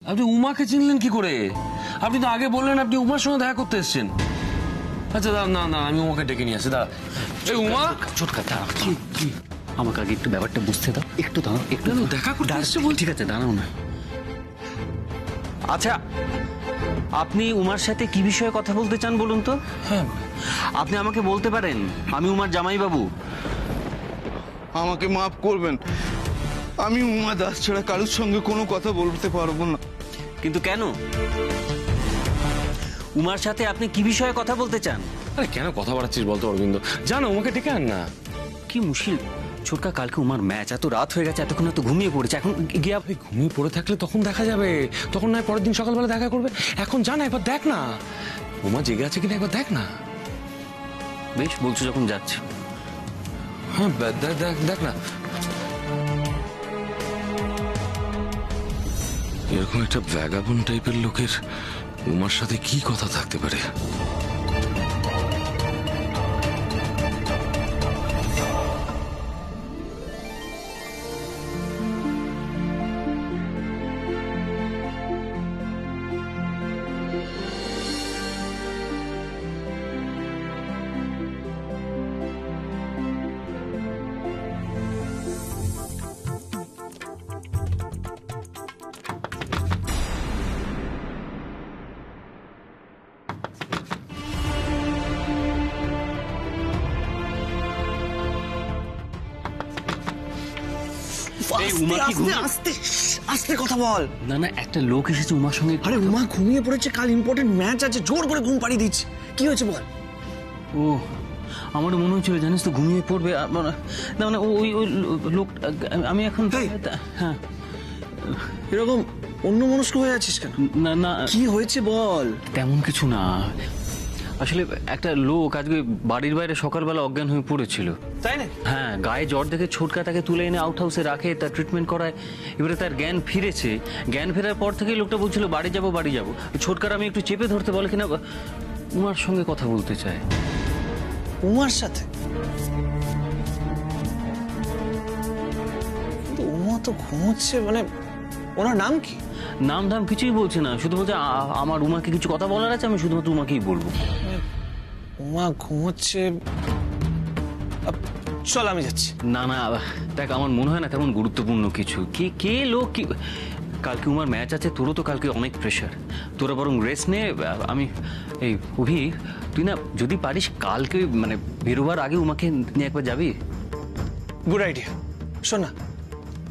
আপনি উমাকে চিনলেন কি করে? আপনি তো আগে বললেন আপনি উমার সঙ্গে দেখা করতে এসেছেন। আচ্ছা না না, আমি উমাকে ডেকে নিয়ে আসি। এই উমা, ছোটকা দাঁড়াও, কি আমাকে আগে একটু ব্যাপারটা বুঝতে দাও, একটু দাঁড়াও, একটু দেখা করতে এসছে বল। ঠিক আছে, দাঁড়াও না। আচ্ছা, আপনি উমার সাথে কি বিষয়ে কথা বলতে চান বলুন তো? হ্যাঁ, আপনি আমাকে বলতে পারেন আমি উমার জামাইবাবু। আমাকে মাফ করবেন, আমি উমা দাস ছাড়া কারোর সঙ্গে কোনো কথা বলতে পারবো না। কিন্তু কেন? উমার সাথে আপনি কি বিষয়ে কথা বলতে চান? আরে কেন কথা বাড়াচ্ছিস বলতো অরবিন্দ? জানো উমাকে ডেকে আন না। কি মুশকিল ছোটকা, কালকে উমার ম্যাচ, এত রাত হয়ে গেছে, এতক্ষণ তো ঘুমিয়ে পড়েছে, এখন গিয়ে আপনি ঘুমিয়ে পড়ে থাকলে তখন দেখা যাবে, তখন নয় পরের দিন সকালবেলা দেখা করবে। এখন জানা, একবার দেখ না উমা জেগে আছে কিনা, একবার দেখ না। বেশ, বলছো যখন যাচ্ছে। হ্যাঁ দেখ দেখ দেখ না। এরকম একটা ভ্যাগাবন টাইপের লোকের উমার সাথে কি কথা থাকতে পারে? এই উমা কি ঘুমিয়ে? আস্তে আস্তে কথা বল। না না, একটা লোক এসেছে উমার সঙ্গে। আরে উমা ঘুমিয়ে পড়েছে, কাল ইম্পর্টেন্ট ম্যাচ আছে, জোর করে ঘুম পাড়িয়ে দিচ্ছে। কি হয়েছে বল? ও, আমারও মনে হচ্ছিল জানিস তো ঘুমিয়ে পড়বে। না মানে ওই ওই লোক, আমি এখন হ্যাঁ। এরকম অন্যমনস্ক হয়ে আছিস কেন? না না, কি হয়েছে বল? তেমন কিছু না, আসলে একটা লোক আজকে বাড়ির বাইরে সকালবেলা অজ্ঞান হয়ে পড়েছিল। তাই না? হ্যাঁ, গায়ে জ্বর দেখে ছোটকা তাকে তুলে এনে আউট হাউসে রাখে, তার ট্রিটমেন্ট করায়। এবারে তার জ্ঞান ফিরেছে, জ্ঞান ফেরার পর থেকেই লোকটা বলছিল বাড়ি যাবো বাড়ি যাবো। ছোটকার আমি একটু চেপে ধরতে বলে কিনা উমার সঙ্গে কথা বলতে চায়। উমার সাথে? কিন্তু উমা তো ঘুমোচ্ছে, মানে ওনার নাম কি? নাম ধাম কিছুই বলছে না, শুধু বলছে আমার উমাকে কিছু কথা বলার আছে, আমি শুধুমাত্র উমাকেই বলবো। উমা ঘুমোচ্ছে, চল আমি যাচ্ছি। না না দেখ, আমার মনে হয় না তেমন গুরুত্বপূর্ণ কিছু। কে কে লোক কি, কালকে উমার ম্যাচ আছে, তোরও তো কালকে অনেক প্রেশার, তোরা বরং রেস্ট নে। আমি এই অভি, তুই না যদি পারিস কালকে মানে বেরোবার আগে উমাকে নিয়ে একবার যাবি। Good idea. শোন না,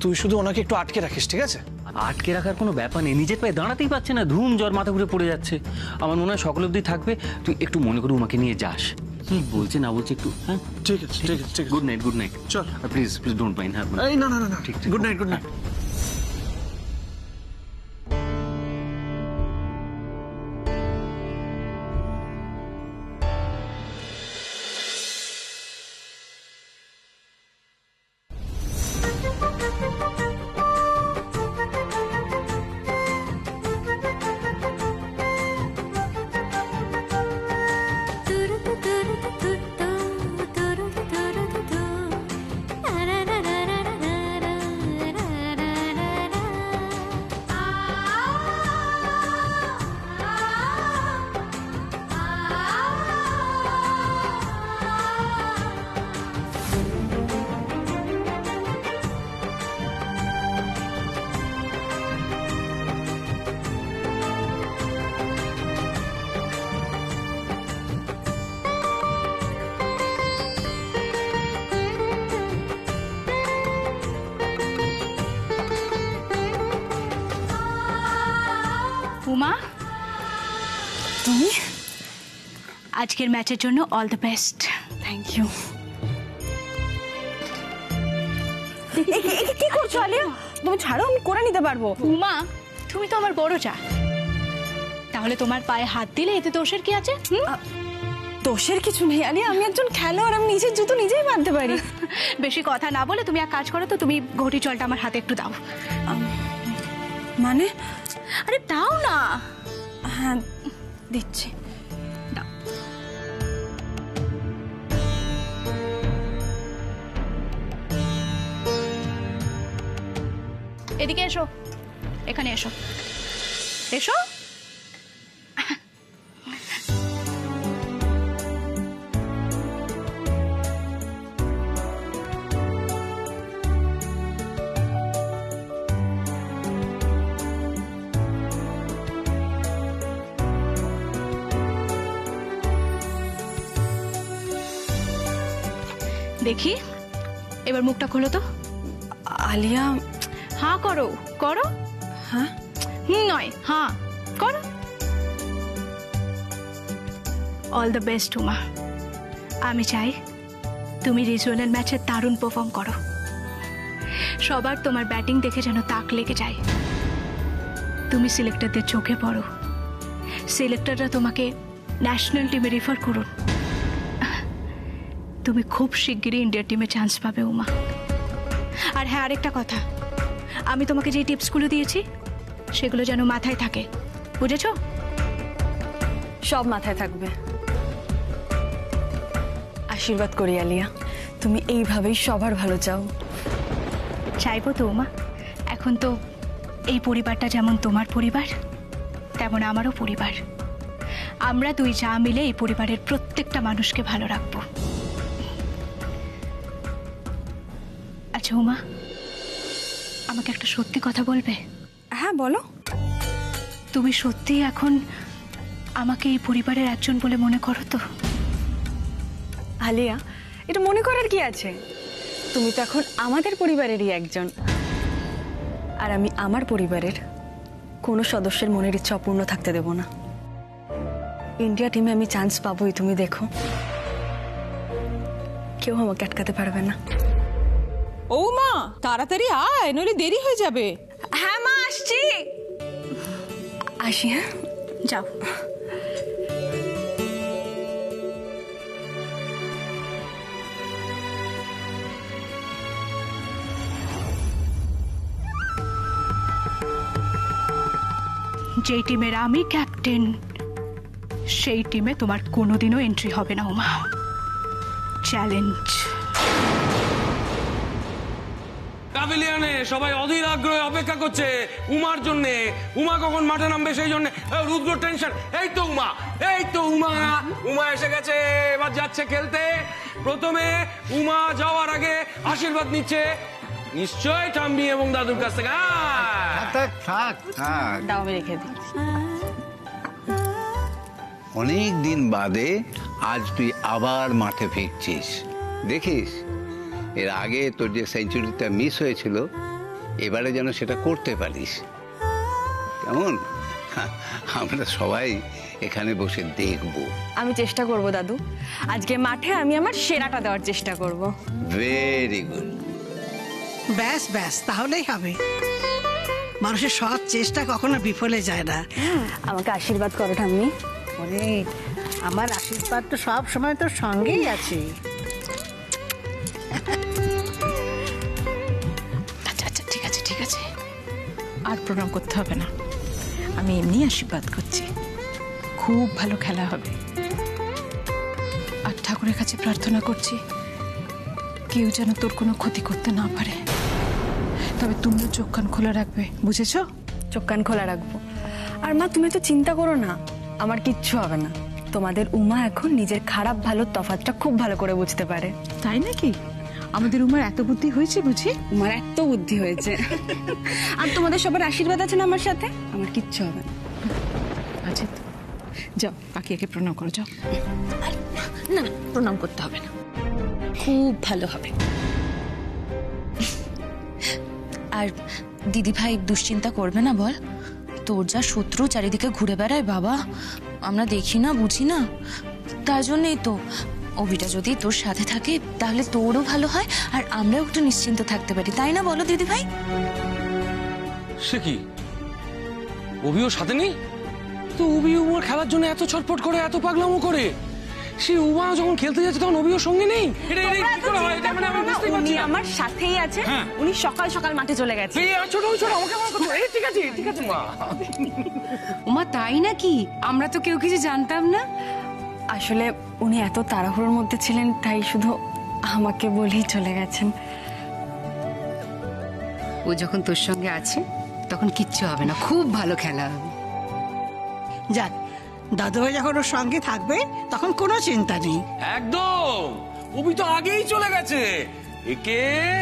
তুই শুধু ওনাকে একটু আটকে রাখিস, ঠিক আছে? আটকে রাখার কোনো ব্যাপার নেই, নিজের পায়ে দাঁড়াতেই পারছে না, ধুম জ্বর, মাথা ঘুরে পড়ে যাচ্ছে। আমার মনে হয় সকাল অবধি থাকবে, তুই একটু মনে করে উমাকে নিয়ে যাস। কি বলছে না বলছে একটু, হ্যাঁ ঠিক আছে ঠিক আছে ঠিক আছে। Good night, good night. চল। Please please don't mind. হ্যাঁ এই না না না না, ঠিক ঠিক। Good night good night. Uma, তুমি আজকের ম্যাচের জন্য all the best. Thank you. কি করছো আলিয়া? তুমি ছাড়ো, আমি করে নিতে পারবো। উমা, তুমি তো আমার বড় চা, তাহলে তোমার পায়ে হাত দিলে এতে দোষের কি আছে? দোষের কিছু নেই আলিয়া, আমি একজন খেলোয়াড়, আমি নিজের জুতো নিজেই বাঁধতে পারি। বেশি কথা না বলে তুমি এক কাজ করো তো, তুমি ঘটি জলটা আমার হাতে একটু দাও। মানে? আরে দাও না। হ্যাঁ দিচ্ছি। দাও। এদিকে এসো, এখানে এসো। এসো। দেখি এবার মুখটা খোলো তো। আলিয়া, হ্যাঁ করো করো। হ্যাঁ নয়, হ্যাঁ করো। All the best Uma. আমি চাই তুমি রিজিওনাল ম্যাচে দারুণ পারফর্ম করো। সবার তোমার ব্যাটিং দেখে যেন তাক লেগে যায়। তুমি সিলেক্টরদের চোখে পড়ো, সিলেক্টররা তোমাকে ন্যাশনাল টিমে রেফার করুন। তুমি খুব শিগগিরই ইন্ডিয়া টিমে চান্স পাবে উমা। আর হ্যাঁ, আরেকটা কথা, আমি তোমাকে যে টিপসগুলো দিয়েছি সেগুলো যেন মাথায় থাকে, বুঝেছো? সব মাথায় থাকবে। আশীর্বাদ করি আলিয়া, তুমি এইভাবেই সবার ভালো চাও। চাইবো তো উমা। এখন তো এই পরিবারটা যেমন তোমার পরিবার, তেমন আমারও পরিবার। আমরা দুই যা মিলে এই পরিবারের প্রত্যেকটা মানুষকে ভালো রাখবো। আচ্ছা উমা, আমাকে একটা সত্যি কথা বলবে? হ্যাঁ বলো। তুমি সত্যি এখন আমাকে এই পরিবারের একজন বলে মনে করো তো? আলিয়া, এটা মনে করার কি আছে? তুমি তো এখন আমাদের পরিবারেরই একজন, আর আমি আমার পরিবারের কোনো সদস্যের মনের ইচ্ছা অপূর্ণ থাকতে দেব না। ইন্ডিয়া টিমে আমি চান্স পাবোই, তুমি দেখো। কেউ আমাকে আটকাতে পারবে না। ও মা, তাড়াতাড়ি আয়, নইলে দেরি হয়ে যাবে। হ্যাঁ মা, আসছি। আসি। হ্যাঁ যাও। যেই টিমের আমি ক্যাপ্টেন, সেই টিমে তোমার কোনোদিনও এন্ট্রি হবে না উমা। চ্যালেঞ্জ। প্যাভিলিয়নে সবাই অধীর আগ্রহে অপেক্ষা করছে উমার জন্য। উমা কখন মাঠে নামবে সেই জন্য রুদ্র টেনশন। এই তো উমা, এই তো উমা। উমা এসে গেছে, এবার যাচ্ছে খেলতে। প্রথমে উমা যাওয়ার আগে আশীর্বাদ নিচ্ছে নিশ্চয় ঠাম্মি এবং দাদুর কাছ থেকে। থাক থাক থাক, দাও, আমি রেখে দিই। অনেক দিন বাদে আজ তুই আবার মাঠে ফিরছিস। দেখিস, এর আগে তোর যে সেঞ্চুরিটা মিস হয়েছিল, এবারে যেন সেটা করতে পারিস। কেমন? আমরা সবাই এখানে বসে দেখব। আমি চেষ্টা করব দাদু, আজকে মাঠে আমি আমার সেরাটা দেওয়ার চেষ্টা করব। Very good. ব্যাস ব্যাস, তাহলেই হবে। মানুষের সৎ চেষ্টা কখনো বিফলে যায় না। আমাকে আশীর্বাদ করো ঠাম্মি। অনেক, আমার আশীর্বাদ তো সব সময় তোর সঙ্গেই আছে। আচ্ছা আচ্ছা, ঠিক আছে ঠিক আছে, আর প্রণাম করতে হবে না। আমি এমনি আশীর্বাদ করছি, খুব ভালো খেলা হবে। আর ঠাকুরের কাছে প্রার্থনা করছি কেউ যেন তোর কোনো ক্ষতি করতে না পারে। তবে তুমিও চোখ কান খোলা রাখবে, বুঝেছো? চোখ কান খোলা রাখবো। আর মা, তুমি তো চিন্তা করো না, আমার কিচ্ছু হবে না। তোমাদের উমা এখন নিজের খারাপ ভালোর তফাৎটা খুব ভালো করে বুঝতে পারে। তাই নাকি? আমাদের উমার এত বুদ্ধি হয়েছে বুঝি? উমার এত বুদ্ধি হয়েছে। আর তোমাদের সবার আশীর্বাদ আছে না আমার সাথে, আমার কিচ্ছু হবে না। আচ্ছা তো, যাও কাকিয়াকে প্রণাম করো, যাও। না না, প্রণাম করতে হবে না, খুব ভালো হবে। আর দিদি ভাই দুশ্চিন্তা করবে না বল? তোর যা শত্রু চারিদিকে ঘুরে বেড়ায় বাবা, আমরা দেখি না বুঝি না। তার জন্যই তো অভিটা যদি তোর সাথে থাকে তাহলে তোরও ভালো হয়, আর আমরাও একটু নিশ্চিন্ত থাকতে পারি, তাই না বলো দিদি ভাই? সে কি, অভিও সাথে নেই? তো অভি উমার খেলার জন্য এত ছটফট করে, এত পাগলামো করে, সে উমা যখন খেলতে যাচ্ছে তখন অভিও সঙ্গে নেই? উনি আমার সাথেই আছে। উনি সকাল সকাল মাঠে চলে গেছে। ছোট ছোট আমাকে মনে করছো? ঠিক আছে ঠিক আছে মা। ওমা, তাই নাকি? আমরা তো কেউ কিছু জানতাম না। আসলে উনি এত তাড়াহুড়োর মধ্যে ছিলেন, তাই শুধু আমাকে বলেই চলে গেছেন। ও যখন তোর সঙ্গে আছে তখন কিচ্ছু হবে না, খুব ভালো খেলা হবে। যাক, দাদুভাই যখন ওর সঙ্গে থাকবে তখন কোনো চিন্তা নেই। একদম, অভি তো আগেই চলে গেছে। একে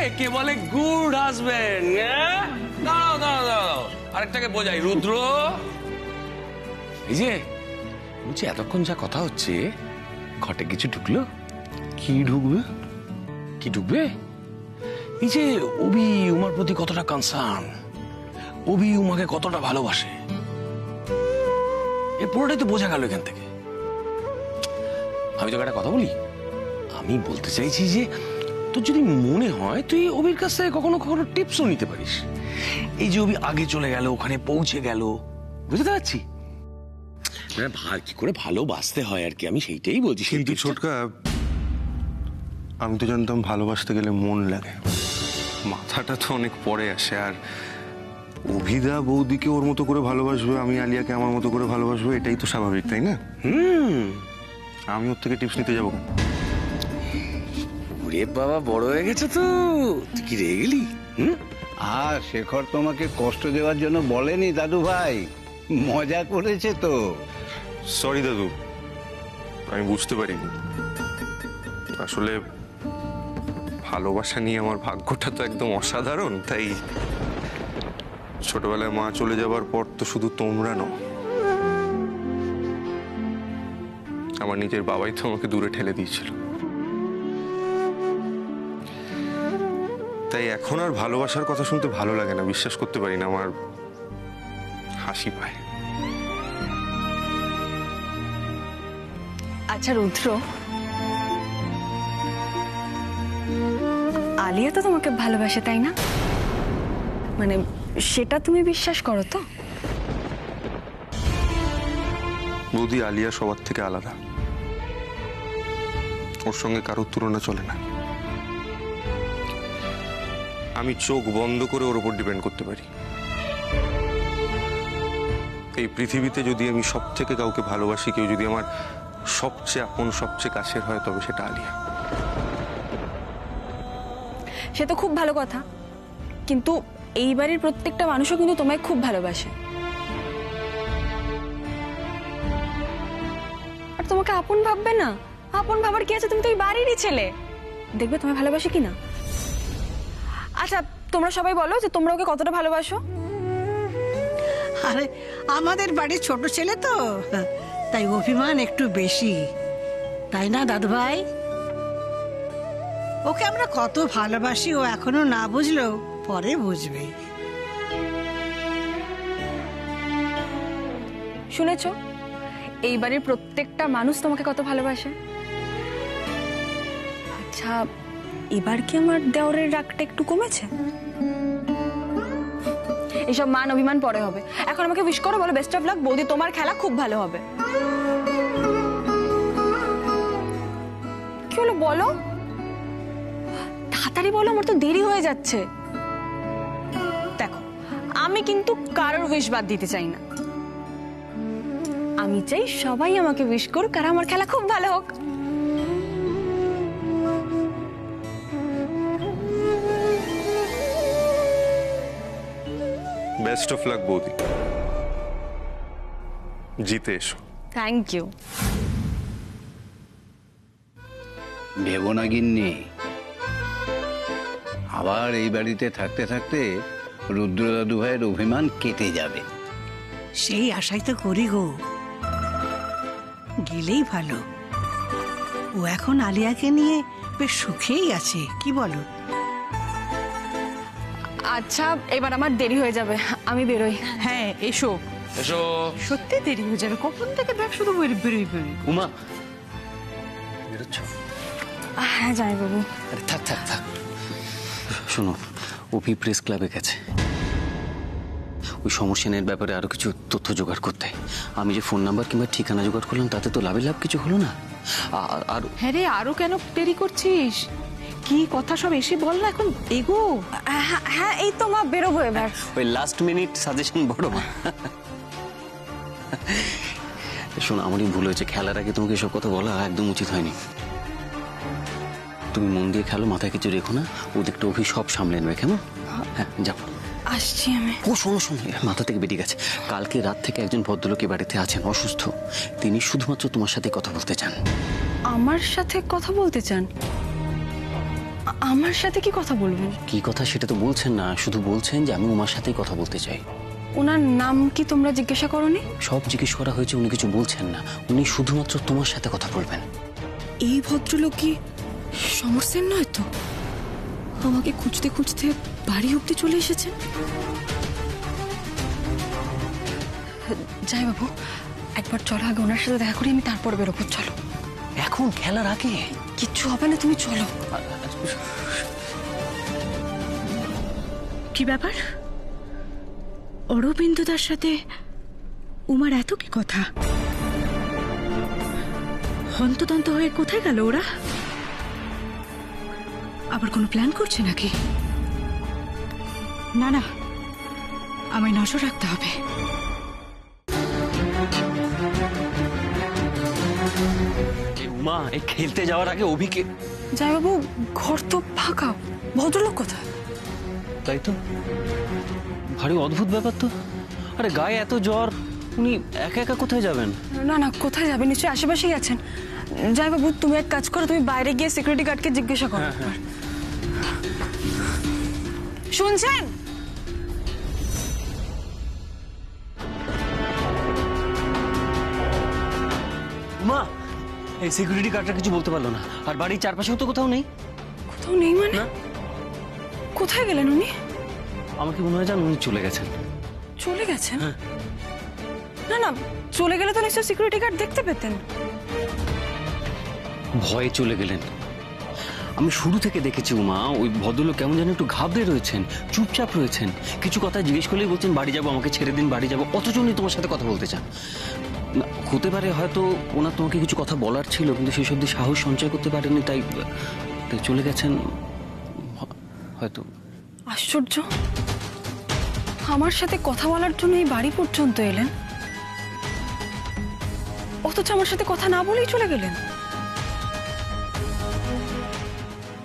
একে বলে গুড হাজবেন্ড। দাঁড়াও দাঁড়াও দাঁড়াও, আরেকটাকে বোঝাই। রুদ্র, এই যে বলছি, এতক্ষণ যা কথা হচ্ছে ঘটে কিছু ঢুকলো? কি ঢুকবে? কি ঢুকবে? এই যে অভি উমার প্রতি কতটা কনসার্ন, অভি উমাকে কতটা ভালোবাসে, এর পুরোটাই তো বোঝা গেল এখান থেকে। আমি তোকে একটা কথা বলি, আমি বলতে চাইছি যে তোর যদি মনে হয় তুই অভির কাছ থেকে কখনো কখনো টিপসও নিতে পারিস। এই যে অভি আগে চলে গেল, ওখানে পৌঁছে গেল, বুঝতে পারছি কি করে ভালোবাসতে হয় আর কি, আমি সেইটাই বলছি। কিন্তু ছোটকা, আমি তো জানতাম ভালোবাসতে গেলে মন লাগে, মাথাটা তো অনেক পরে আসে। আর অভিদা বৌদিকে ওর মতো করে ভালোবাসবে, আমি আলিয়াকে আমার মতো করে ভালোবাসবো, এটাই তো স্বাভাবিক, তাই না? আমি ওর থেকে টিপস নিতে যাবো। ওরে বাবা, বড় হয়ে গেছে তো, তুই কি রেগে গেলি? আর শেখর তোমাকে কষ্ট দেওয়ার জন্য বলেনি দাদু ভাই, মজা করেছে তো। সরি দাদু, আমি বুঝতে পারিনি। আসলে ভালোবাসা নিয়ে আমার ভাগ্যটা তো একদম অসাধারণ, তাই ছোটবেলায় মা চলে যাবার পর তো শুধু তোমরা নও, আমার নিজের বাবাই তো আমাকে দূরে ঠেলে দিয়েছিল। তাই এখন আর ভালোবাসার কথা শুনতে ভালো লাগে না, বিশ্বাস করতে পারি না, আমার হাসি পায়। আচ্ছা রুদ্র, আলিয়া তো তোমাকে ভালোবাসে, তাই না? মানে সেটা তুমি বিশ্বাস করো তো? বৌদি, আলিয়া সবার থেকে আলাদা, ওর সঙ্গে কারোর তুলনা চলে না। আমি চোখ বন্ধ করে ওর উপর ডিপেন্ড করতে পারি। এই পৃথিবীতে যদি আমি সব থেকে কাউকে ভালোবাসি, কেউ যদি আমার সবচেয়ে আপন, সবচেয়ে কাছের হয়, তবে সেটা আলিয়া। সে তো খুব ভালো কথা, কিন্তু এই বাড়ির প্রত্যেকটা মানুষও কিন্তু তোমায় খুব ভালোবাসে, আর তোমাকে আপন ভাববে না? আপন ভাবার কি আছে? তুমি তো এই বাড়িরই ছেলে, দেখবে তোমায় ভালোবাসে কিনা। আচ্ছা তোমরা সবাই বলো যে তোমরা ওকে কতটা ভালোবাসো। আরে আমাদের বাড়ির ছোট ছেলে তো, তাই অভিমান একটু বেশি, তাই না দাদুভাই? ওকে আমরা কত ভালোবাসি ও এখনো না বুঝলেও পরে বুঝবে। শুনেছো, এই বাড়ির প্রত্যেকটা মানুষ তোমাকে কত ভালোবাসে। আচ্ছা এবার কি আমার দেওরের রাগটা একটু কমেছে? এসব মান অভিমান পরে হবে, এখন আমাকে উইশ করো, বলো বেস্ট অফ লাক বৌদি, তোমার খেলা খুব ভালো হবে। কি হলো বলো, তাড়াতাড়ি বলো, আমার তো দেরি হয়ে যাচ্ছে। দেখো আমি কিন্তু কারোর উইশ বাদ দিতে চাই না, আমি চাই সবাই আমাকে উইশ করুক আর আমার খেলা খুব ভালো হোক। বেস্ট অফ লাক বৌদি, জিতে এসো। Thank you. ভেবো না গিন্নি, আবার এই বাড়িতে থাকতে থাকতে রুদ্র দাদু ভাইয়ের অভিমান কেটে যাবে। সেই আশাই তো করি গো, গেলেই ভালো। ও এখন আলিয়াকে নিয়ে বেশ সুখেই আছে, কি বলো? আচ্ছা এবার আমার দেরি হয়ে যাবে, আমি বেরোই। হ্যাঁ এসো এসো। সত্যি দেরি হয়ে যাবে, কখন থেকে ব্যাগ শুধু বেরোই। উমা, বেরোচ্ছ? হ্যাঁ যাই বাবু। আরে থাক থাক থাক, শোনো, অভি প্রেস ক্লাবে গেছে ওই সমস্যানের ব্যাপারে আরো কিছু তথ্য জোগাড় করতে। আমি যে ফোন নাম্বার কিংবা ঠিকানা জোগাড় করলাম তাতে তো লাভের লাভ কিছু হলো না। আর হ্যাঁ রে, আরো কেন দেরি করছিস? কি কথা সব এসে বল না, এখন এগো। হ্যাঁ এই তো মা বেরোবো এবার। ওই লাস্ট মিনিট সাজেশন বড় মা। শোনো, আমারই ভুল হয়েছে, খেলার আগে তোমাকে এসব কথা বলা একদম উচিত হয়নি। তুমি মন দিয়ে খেলো, মাথায় কিছু রেখো না, ওদিকটা অভি সব সামলে নেবে, কেমন? হ্যাঁ যাও। আসছি আমি। ও শোনো শোনো, মাথা থেকে বেরিয়ে গেছে। কালকে রাত থেকে একজন ভদ্রলোক এ বাড়িতে আছেন, অসুস্থ। তিনি শুধুমাত্র তোমার সাথে কথা বলতে চান। আমার সাথে কথা বলতে চান? আমার সাথে কি কথা বলবেন? কি কথা সেটা তো বলছেন না, শুধু বলছেন যে আমি উমার সাথেই কথা বলতে চাই। ওনার নাম কি তোমরা জিজ্ঞাসা করনি? সব জিজ্ঞেস করা হয়েছে, উনি কিছু বলছেন না। উনি শুধুমাত্র তোমার সাথে কথা বলবেন। এই ভদ্রলোক কি সমর সেন নয় তো? আমাকে খুঁজতে খুঁজতে বাড়ি অব্দি চলে এসেছেন। যাই বাবু, একবার চলো, আগে ওনার সাথে দেখা করি, আমি তারপর বেরোবো। চলো। এখন খেলার আগে? কিচ্ছু হবে না, তুমি চলো। কি ব্যাপার? অরবিন্দদার সাথে উমার এত কি কথা? হন্তদন্ত হয়ে কোথায় গেল ওরা? আবার কোনো প্ল্যান করছে নাকি? না না, আমায় নজর রাখতে হবে। উমা, এই খেলতে যাওয়ার আগে অভিকে। যাই বাবু, ঘর তো ফাঁকা, ভদ্রলোক কোথায়? তাই তো, ভারী অদ্ভুত ব্যাপার তো। আরে গায়ে এত জ্বর, উনি একা একা কোথায় যাবেন? না না, কোথায় যাবেন? নিশ্চয়ই আশেপাশেই আছেন। যাই বাবু, তুমি এক কাজ করো, তুমি বাইরে গিয়ে সিকিউরিটি গার্ডকে জিজ্ঞাসা করো। শুনছেন? মা, এই সিকিউরিটি গার্ডটা কিছু বলতে পারলো না। আর বাড়ির চারপাশেও তো কোথাও নেই। কোথাও নেই মানে? কোথায় গেলেন উনি? আমার কি মনে হয় জান, উনি চলে গেছেন। চলে গেছেন? না না, চলে গেলে তো নিশ্চয়ই সিকিউরিটি গার্ড দেখতে পেতেন। ভয়ে চলে গেলেন। আমি শুরু থেকে দেখেছি উমা, ওই ভদ্রলোক কেমন যেন একটু ঘাবড়ে রয়েছেন, চুপচাপ রয়েছেন। কিছু কথা জিজ্ঞেস করলেই বলছেন বাড়ি যাবো, আমাকে ছেড়ে দিন, বাড়ি যাবো। অথচ উনি তোমার সাথে কথা বলতে চান। হতে পারে হয়তো ওনার তোমাকে কিছু কথা বলার ছিল, কিন্তু সেই সব দিয়ে সাহস সঞ্চয় করতে পারেননি, তাই চলে গেছেন হয়তো। আশ্চর্য, আমার সাথে কথা বলার জন্য এই বাড়ি পর্যন্ত এলেন, অথচ আমার সাথে কথা না বলেই চলে গেলেন।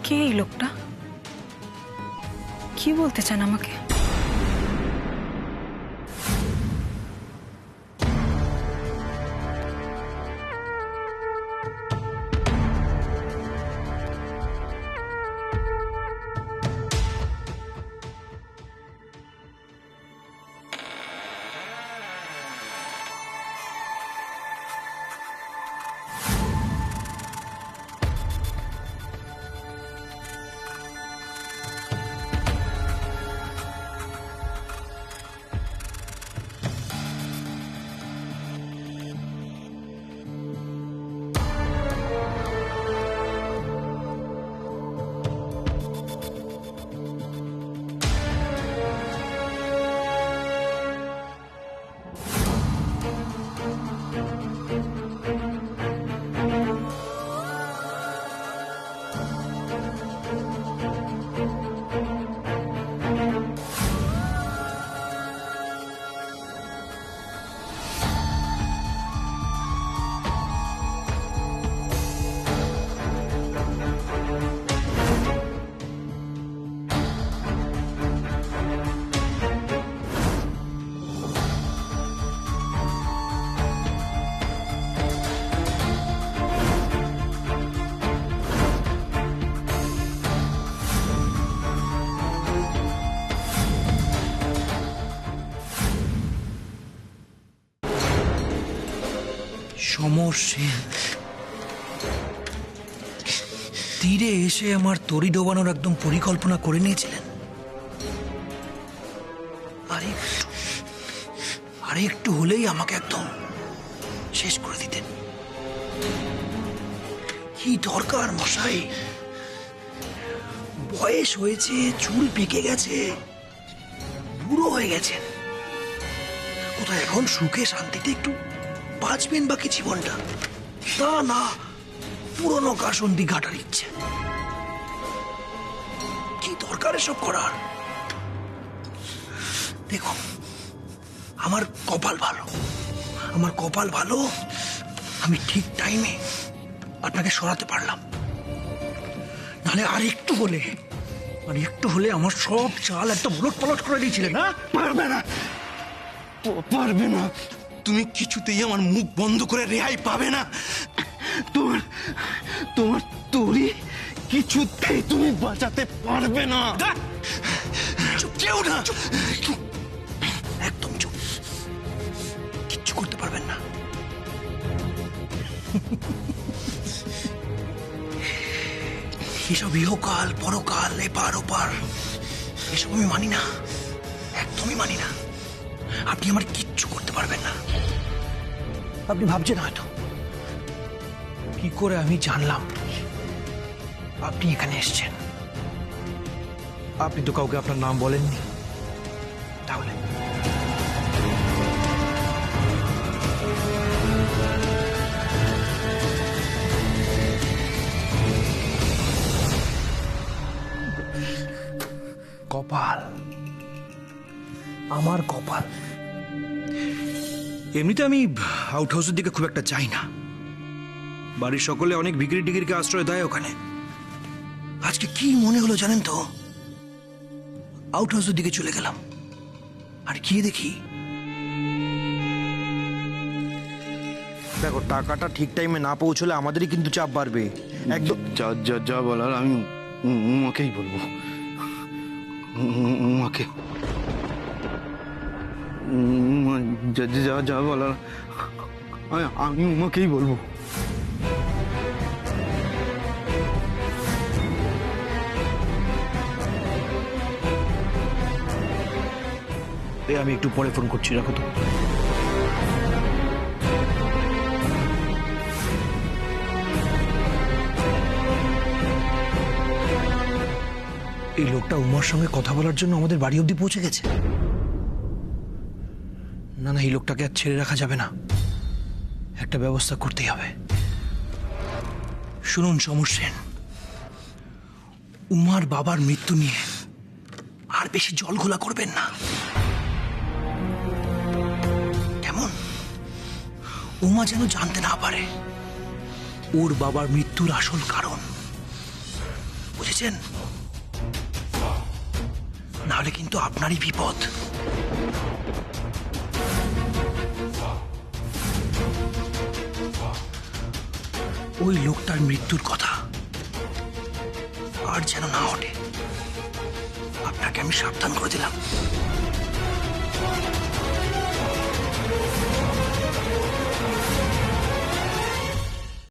কে এই লোকটা? কি বলতে চান আমাকে? সমর সেন তীরে এসে আমার তরি ডোবানোর একদম পরিকল্পনা করে নিয়েছিলেন। আর একটু হলেই আমাকে একদম শেষ করে দিতেন। কি দরকার মশাই? বয়স হয়েছে, চুল পেকে গেছে, বুড়ো হয়ে গেছেন। কোথায় এখন সুখে শান্তিতে একটু বাঁচবেন বাকি জীবনটা? তা না, পুরনো কাসন্দি ঘাটার ইচ্ছে। কি দরকার এসব করার? দেখুন, আমার কপাল ভালো, আমি ঠিক টাইমে আপনাকে সরাতে পারলাম। নাহলে আর একটু হলে আর একটু হলে আমার সব চাল একদম উলট পালট করে দিয়েছিলেন, না? পারবে না, পারবে না। তুমি কিছুতেই আমার মুখ বন্ধ করে রেহাই পাবে না। তোমার তোমার তরি কিছুতেই তুমি বাঁচাতে পারবে না। চুপ, কেউ না, চুপ, একদম চুপ, কিচ্ছু করতে পারবেন না। এসব ইহকাল পরকাল এপার ওপার এসব আমি মানি না, একদমই মানি না। আপনি আমার কিচ্ছু করতে পারবেন না। আপনি ভাবছেন হয়তো কি করে আমি জানলাম আপনি এখানে এসেছেন। আপনি তো কাউকে আপনার নাম বলেননি, তাহলে কপাল, আমার কপাল। এমনিতে আমি আউট হাউসের দিকে খুব একটা যাই না, বাড়ির সকলে অনেক ভিখিরি টিকিরিকে আশ্রয় দেয় ওখানে। আজকে কি মনে হলো জানেন তো, আউট হাউসের দিকে চলে গেলাম, আর গিয়ে দেখি দেখো টাকাটা ঠিক টাইমে না পৌঁছলে আমাদেরই কিন্তু চাপ বাড়বে। একদম যা যা যা বলার আমি উমাকেই বলবো, উমাকে যা যা যা বলার আমি উমাকেই বলবো। আমি একটু পরে ফোন করছি, রাখো তো। এই লোকটা উমার সঙ্গে কথা বলার জন্য আমাদের বাড়ি অবধি পৌঁছে গেছে। না না, এই লোকটাকে আর ছেড়ে রাখা যাবে না, একটা ব্যবস্থা করতেই হবে। শুনুন সমর সেন, উমার বাবার মৃত্যু নিয়ে আর বেশি জল ঘোলা করবেন না, কেমন? উমা যেন জানতে না পারে ওর বাবার মৃত্যুর আসল কারণ, বুঝেছেন? নাহলে কিন্তু আপনারই বিপদ। ওই লোকটার মৃত্যুর কথা আর যেন না ওঠে, আপনাকে আমি সাবধান করে দিলাম।